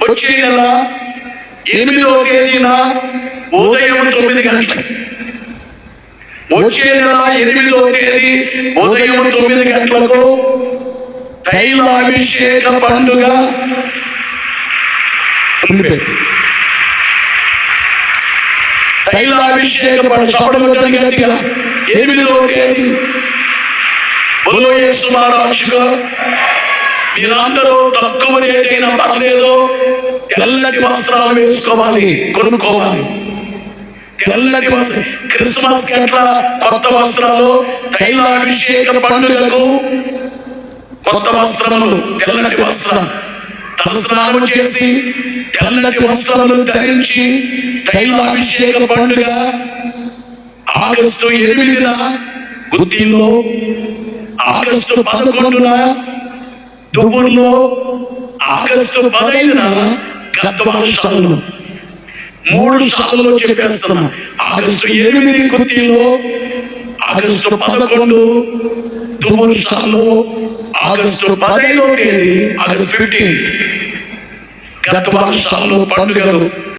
వచ్చే నెల 8వ తేదీన ఉదయం 9 గంటలకు, వచ్చే నెల 8వ తేదీ ఉదయం 9 గంటలకు తైలాభిషేక పండుగ. తైలాభిషేక పండుగ చెప్పడం గట్టిగా 8వ తేదీ యేసు మహారాజుగా మీరందరూ తక్కువ రేటైనా పర్లేదు, తెల్లటి వస్త్రాలు వేసుకోవాలి, కొనుక్కోవాలి. తెల్లటి వస్త్రం క్రిస్మస్ గట్ల కొత్త వస్త్రాలు, తైలాభిషేక పండుగకు కొత్త వస్త్రములు, తెల్లటి వస్త్రం, తలస్నానం చేసి తెల్లటి వస్త్రములు ధరించి తైలాభిషేక పండుగ ఆగస్టు 8న గుత్తిలో, ఆగస్టు 11న దువ్వూరులో, ఆగస్టు 15న గద్దవాలశాలలో, 3 సార్లు చెప్పేస్తున్నా. ఆగస్టు 8 గుత్తిలో, ఆగస్టు 11 దువ్వూరులో, ఆగస్టు 15వ తేదీ ఆగస్టు 15 గద్దవాలశాలలో పండుగలు.